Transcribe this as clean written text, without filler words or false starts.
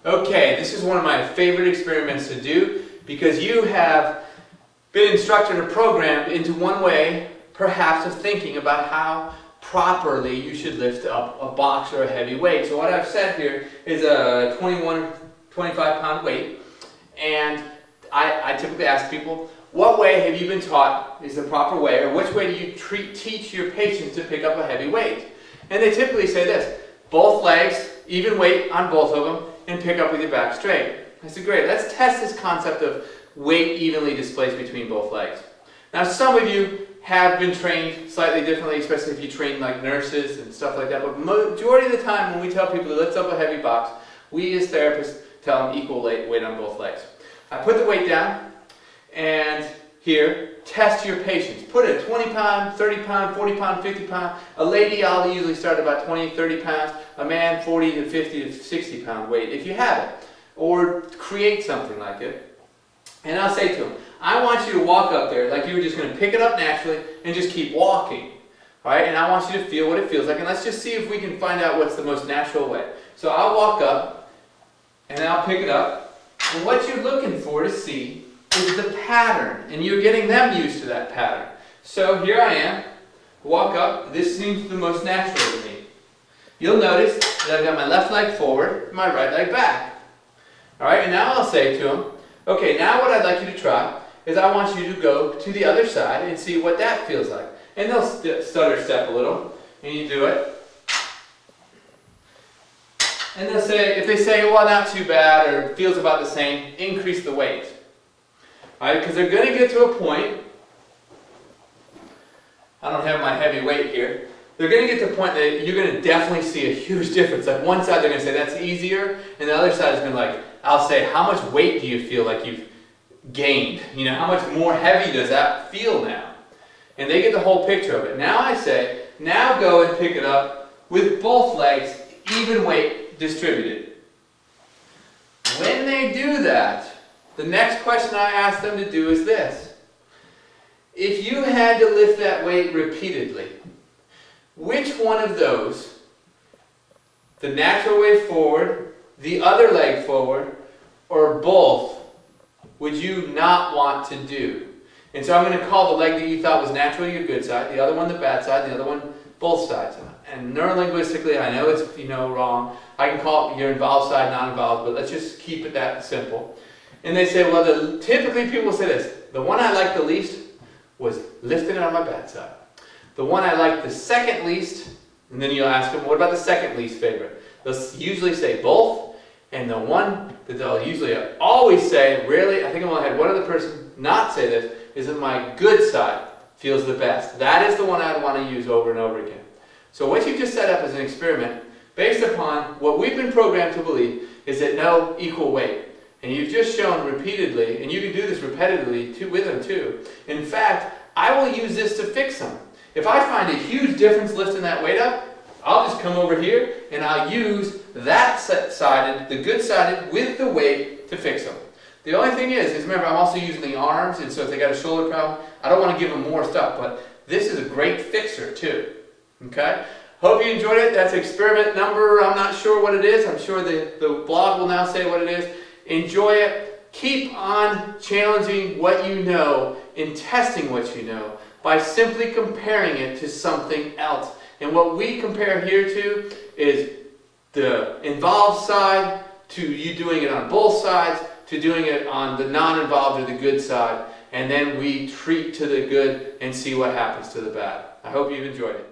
Okay, this is one of my favorite experiments to do because you have been instructed or programmed into one way, perhaps, of thinking about how properly you should lift up a box or a heavy weight. So what I've said here is a 25-pound weight, and I typically ask people, what way have you been taught is the proper way, or which way do you teach your patients to pick up a heavy weight? And they typically say this: both legs, even weight on both of them, and pick up with your back straight. I said, great, let's test this concept of weight evenly displaced between both legs. Now, some of you have been trained slightly differently, especially if you train like nurses and stuff like that, but majority of the time when we tell people to lift up a heavy box, we as therapists tell them equal weight on both legs. I put the weight down, and here, test your patients. Put a 20-pound, 30-pound, 40-pound, 50-pound. A lady, I'll usually start about 20, 30 pounds. A man, 40 to 50 to 60-pound weight, if you have it. Or create something like it. And I'll say to them, I want you to walk up there like you were just going to pick it up naturally and just keep walking. All right? And I want you to feel what it feels like. And let's just see if we can find out what's the most natural way. So I'll walk up, and I'll pick it up. And what you're looking for to see is the pattern, and you're getting them used to that pattern. So here I am, walk up. This seems the most natural to me. You'll notice that I've got my left leg forward and my right leg back. All right, and now I'll say to them, okay, now what I'd like you to try is I want you to go to the other side and see what that feels like. And they'll stutter step a little, and you do it. And they'll say, if they say, well, not too bad, or it feels about the same, increase the weight. Alright, because they're going to get to a point, I don't have my heavy weight here, they're going to get to a point that you're going to definitely see a huge difference. Like one side they're going to say, that's easier, and the other side is going to like, I'll say, how much weight do you feel like you've gained? You know, how much more heavy does that feel now? And they get the whole picture of it. Now I say, now go and pick it up with both legs, even weight distributed. When they do that, the next question I ask them to do is this. If you had to lift that weight repeatedly, which one of those, the natural way forward, the other leg forward, or both, would you not want to do? And so I'm going to call the leg that you thought was naturally your good side, the other one the bad side, the other one both sides. And neurolinguistically, I know it's wrong. I can call it your involved side, non-involved, but let's just keep it that simple. And they say, well, typically people say this, the one I liked the least was lifting it on my bad side. The one I liked the second least, and then you'll ask them, what about the second least favorite? They'll usually say both, and the one that they'll usually always say, rarely, I think I've only had one other person not say this, is that my good side feels the best. That is the one I'd want to use over and over again. So what you just set up as an experiment, based upon what we've been programmed to believe, is that no equal weight. And you've just shown repeatedly, and you can do this repetitively with them too. In fact, I will use this to fix them. If I find a huge difference lifting that weight up, I'll just come over here and I'll use that sided, the good sided, with the weight to fix them. The only thing is remember, I'm also using the arms, and so if they got a shoulder problem, I don't want to give them more stuff, but this is a great fixer too. Okay? Hope you enjoyed it. That's experiment number, I'm not sure what it is. I'm sure the blog will now say what it is. Enjoy it. Keep on challenging what you know and testing what you know by simply comparing it to something else. And what we compare here to is the involved side, to you doing it on both sides, to doing it on the non-involved or the good side. And then we treat to the good and see what happens to the bad. I hope you've enjoyed it.